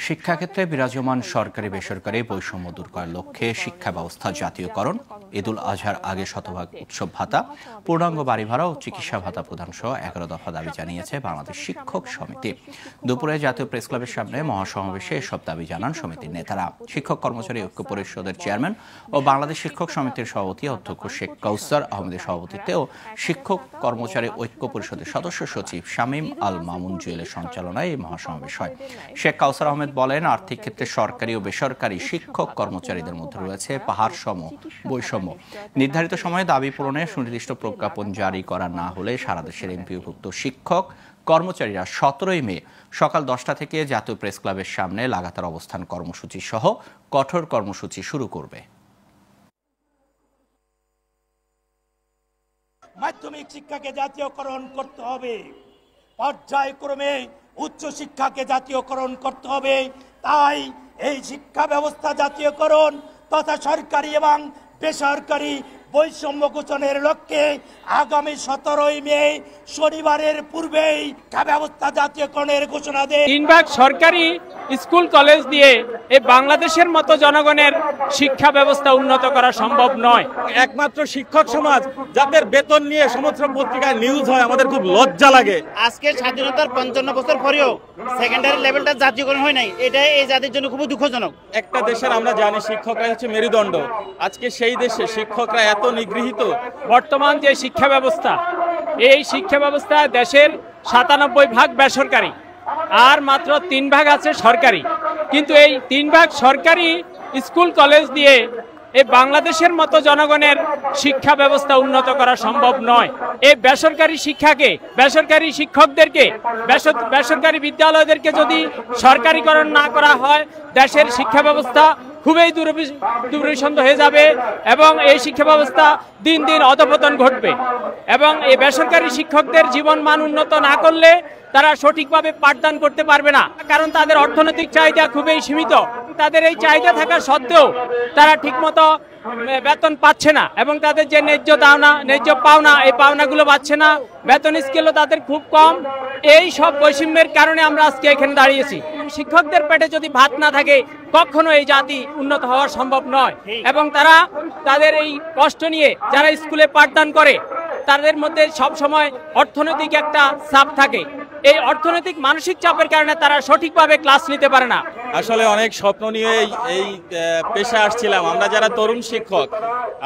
শিক্ষাক্ষেত্রে বিরাজমান সরকারি বেসরকারি বৈষম্য দূর করার লক্ষ্যে শিক্ষা ব্যবস্থা জাতীয়করণ, ঈদুল আজহার আগে শতভাগ উৎসব ভাতা, পূর্ণাঙ্গ বাড়ি ভাড়া ও চিকিৎসা ভাতা প্রদান সহ 11 দফা দাবি জানিয়েছে বাংলাদেশ শিক্ষক সমিতি। দুপুরে জাতীয় প্রেস ক্লাবের সামনে মহাসমাবেশে এসব দাবি জানান সমিতির নেতারা। শিক্ষক কর্মচারী ঐক্য পরিষদের চেয়ারম্যান ও বাংলাদেশ শিক্ষক সমিতির সভাপতি অধ্যক্ষ শেখ কাউসার আহমেদের সভাপতিত্বে ও শিক্ষক কর্মচারী ঐক্য পরিষদের সদস্য সচিব শামীম আল মামুন জুয়েলের সঞ্চালনায় এই মহাসমাবেশ হয়। শেখ কাউসার আহমেদ বলেন, আর্থিক ক্ষেত্রে সরকারি ও বেসরকারি শিক্ষক কর্মচারীদের মধ্যে রয়েছে পাহাড়সম বৈষম্য। নির্ধারিত সময়ে দাবি পূরণে সুনির্দিষ্ট প্রজ্ঞাপন জারি করা না হলে সারা দেশের এমপিওভুক্ত শিক্ষক কর্মচারীরা 17 মে সকাল 10টা থেকে জাতীয় প্রেস ক্লাবের সামনে লাগাতার অবস্থান কর্মসূচি সহ কঠোর কর্মসূচি শুরু করবে। মাধ্যমিক শিক্ষাকে জাতীয়করণ করতে হবে, পর্যায়ক্রমে উচ্চ শিক্ষাকে জাতীয়করণ করতে হবে। তাই এই শিক্ষা ব্যবস্থা জাতীয়করণ তথা সরকারি এবং বেসরকারি বৈষম্য ঘোষণের লক্ষ্যে আগামী 17 মে শনিবারের পূর্বেই শিক্ষা ব্যবস্থা জাতীয়করণের ঘোষণা দেয়। 3 ভাগ সরকারি স্কুল কলেজ দিয়ে এই বাংলাদেশের মতো জনগণের শিক্ষা ব্যবস্থা উন্নত করা সম্ভব নয়। একমাত্র শিক্ষক সমাজ যাদের বেতন নিয়ে সমস্ত পত্রিকায় নিউজ হয়, আমাদের খুব লজ্জা লাগে। আজকে স্বাধীনতার 55 বছর পরেও সেকেন্ডারি লেভেলটা জাতীয়করণ হয় নাই, এটা এই জাতির জন্য খুবই দুঃখজনক। একটা দেশের আমরা জানি শিক্ষকরা হচ্ছে মেরুদণ্ড, আজকে সেই দেশে শিক্ষকরা এত নিগৃহীত। বর্তমান যে শিক্ষা ব্যবস্থা, এই শিক্ষা ব্যবস্থা দেশের 97 ভাগ বেসরকারি আর মাত্র 3 ভাগ আছে সরকারি। কিন্তু এই 3 ভাগ সরকারি স্কুল কলেজ দিয়ে এই বাংলাদেশের মতো জনগণের শিক্ষা ব্যবস্থা উন্নত করা সম্ভব নয়। এই বেসরকারি শিক্ষাকে, বেসরকারি শিক্ষকদেরকে, বেসরকারি বিদ্যালয়দেরকে যদি সরকারিকরণ না করা হয়, দেশের শিক্ষা ব্যবস্থা খুবই দুর্বিষণ্ণ হয়ে যাবে এবং এই শিক্ষা ব্যবস্থা দিন দিন অধঃপতন ঘটবে। এবং এই বেসরকারি শিক্ষকদের জীবন মান উন্নত না করলে তারা সঠিকভাবে পাঠদান করতে পারবে না, কারণ তাদের অর্থনৈতিক চাহিদা খুবই সীমিত। তাদের এই চাহিদা থাকা সত্ত্বেও তারা ঠিকমতো বেতন পাচ্ছে না এবং তাদের যে ন্যায্য পাওনা, এই পাওনাগুলো পাচ্ছে না। বেতন স্কেলও তাদের খুব কম। এই সব বৈষম্যের কারণে আমরা আজকে এখানে দাঁড়িয়েছি। শিক্ষকদের পেটে যদি ভাত না থাকে, কখনো এই জাতি উন্নত হওয়া সম্ভব নয়। এবং তারা তাদের এই কষ্ট নিয়ে যারা স্কুলে পাঠদান করে, তাদের মধ্যে সব সময় অর্থনৈতিক একটা চাপ থাকে। এই অর্থনৈতিক মানসিক চাপের কারণে তারা সঠিকভাবে ক্লাস নিতে পারে না। আসলে অনেক স্বপ্ন নিয়ে এই পেশায় আসছিলাম। আমরা যারা তরুণ শিক্ষক,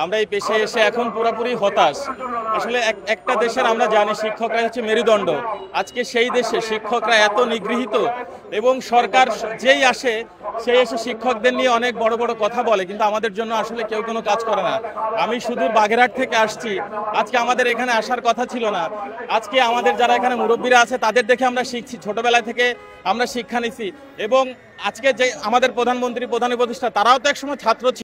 আমরা এই পেশায় এসে এখন পুরোপুরি হতাশ। আসলে একটা দেশের আমরা জানি শিক্ষকরা হচ্ছে মেরুদণ্ড, আজকে সেই দেশে শিক্ষকরা এত নিগৃহীত এবং সরকার যেই আসে সেই এসে শিক্ষকদের নিয়ে অনেক বড় বড় কথা বলে, কিন্তু আমাদের জন্য আসলে কেউ কোনো কাজ করে না। আমি শুধু বাগেরহাট থেকে আসছি, আজকে আমাদের এখানে আসার কথা ছিল না। আজকে আমাদের যারা এখানে মুরব্বীরা আছে তাদের দেখে আমরা শিখছি, ছোটবেলা থেকে আমরা শিক্ষা নিছি। এবং আজকে যে আমাদের প্রধানমন্ত্রী, প্রধান উপদেষ্টা, তারাও তো একসময় ছাত্র ছিল।